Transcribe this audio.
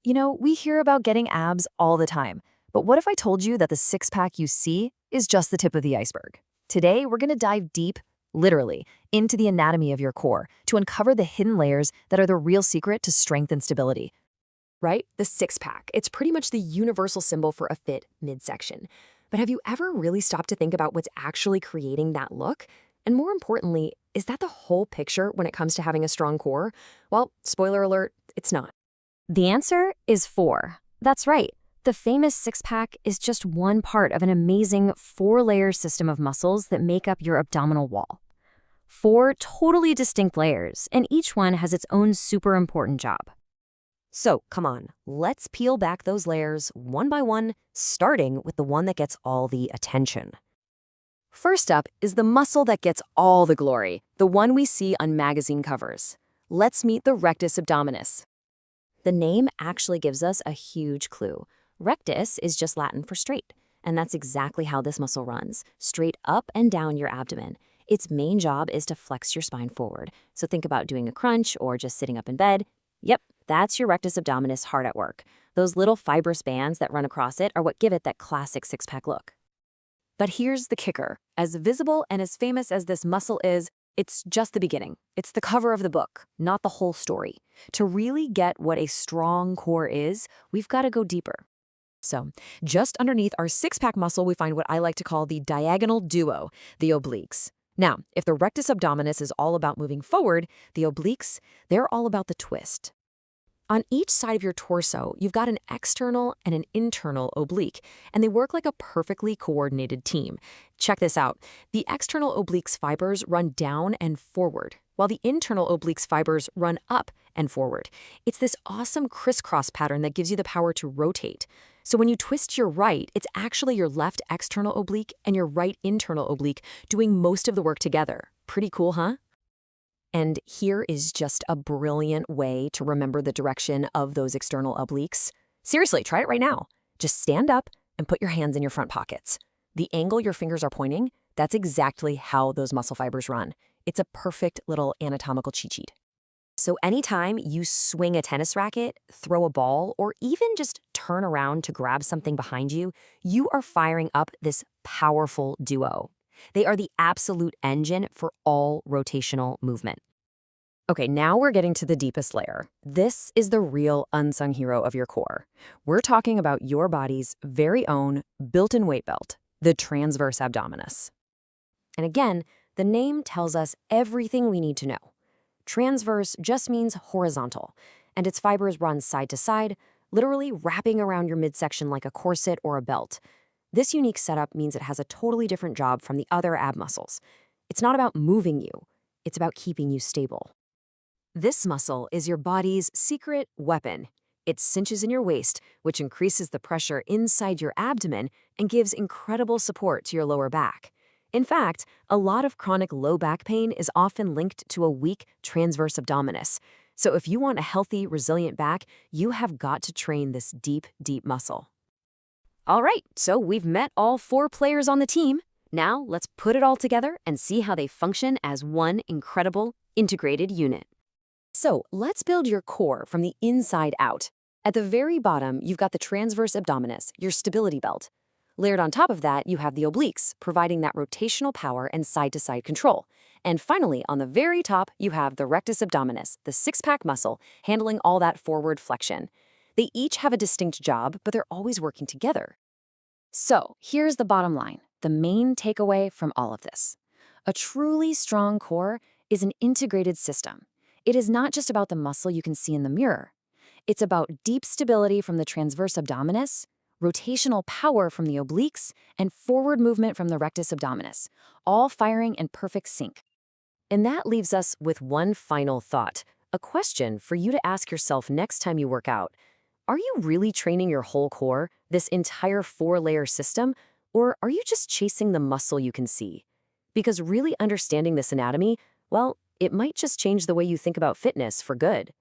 We hear about getting abs all the time, but what if I told you that the six-pack you see is just the tip of the iceberg? Today, we're going to dive deep, literally, into the anatomy of your core to uncover the hidden layers that are the real secret to strength and stability. Right? The six-pack. It's pretty much the universal symbol for a fit midsection. But have you ever really stopped to think about what's actually creating that look? And more importantly, is that the whole picture when it comes to having a strong core? Well, spoiler alert, it's not. The answer is 4. That's right. The famous six-pack is just one part of an amazing 4-layer system of muscles that make up your abdominal wall. 4 totally distinct layers, and each one has its own super important job. So, come on, let's peel back those layers one by one, starting with the one that gets all the attention. First up is the muscle that gets all the glory, the one we see on magazine covers. Let's meet the rectus abdominis. The name actually gives us a huge clue. Rectus is just Latin for straight, and that's exactly how this muscle runs, straight up and down your abdomen. Its main job is to flex your spine forward, so think about doing a crunch or just sitting up in bed. Yep, that's your rectus abdominis hard at work. Those little fibrous bands that run across it are what give it that classic six-pack look. But here's the kicker. As visible and as famous as this muscle is, it's just the beginning. It's the cover of the book, not the whole story. To really get what a strong core is, we've got to go deeper. So, just underneath our six-pack muscle, we find what I like to call the diagonal duo, the obliques. Now, if the rectus abdominis is all about moving forward, the obliques, they're all about the twist. On each side of your torso, you've got an external and an internal oblique, and they work like a perfectly coordinated team. Check this out. The external oblique's fibers run down and forward, while the internal oblique's fibers run up and forward. It's this awesome crisscross pattern that gives you the power to rotate. So when you twist your right, it's actually your left external oblique and your right internal oblique doing most of the work together. Pretty cool, huh? And here is just a brilliant way to remember the direction of those external obliques. Seriously, try it right now. Just stand up and put your hands in your front pockets. The angle your fingers are pointing, that's exactly how those muscle fibers run. It's a perfect little anatomical cheat sheet. So anytime you swing a tennis racket, throw a ball, or even just turn around to grab something behind you, you are firing up this powerful duo. They are the absolute engine for all rotational movement. Okay, now we're getting to the deepest layer. This is the real unsung hero of your core. We're talking about your body's very own built-in weight belt, the transverse abdominis. And again, the name tells us everything we need to know. Transverse just means horizontal, and its fibers run side to side, literally wrapping around your midsection like a corset or a belt. This unique setup means it has a totally different job from the other ab muscles. It's not about moving you, it's about keeping you stable. This muscle is your body's secret weapon. It cinches in your waist, which increases the pressure inside your abdomen and gives incredible support to your lower back. In fact, a lot of chronic low back pain is often linked to a weak transverse abdominis. So if you want a healthy, resilient back, you have got to train this deep, deep muscle. All right, so we've met all 4 players on the team. Now let's put it all together and see how they function as one incredible, integrated unit. So let's build your core from the inside out. At the very bottom, you've got the transverse abdominis, your stability belt. Layered on top of that, you have the obliques, providing that rotational power and side-to-side control. And finally, on the very top, you have the rectus abdominis, the six-pack muscle, handling all that forward flexion. They each have a distinct job, but they're always working together. So, here's the bottom line, the main takeaway from all of this. A truly strong core is an integrated system. It is not just about the muscle you can see in the mirror. It's about deep stability from the transverse abdominis, rotational power from the obliques, and forward movement from the rectus abdominis, all firing in perfect sync. And that leaves us with one final thought, a question for you to ask yourself next time you work out. Are you really training your whole core, this entire 4-layer system, or are you just chasing the muscle you can see? Because really understanding this anatomy, well, it might just change the way you think about fitness for good.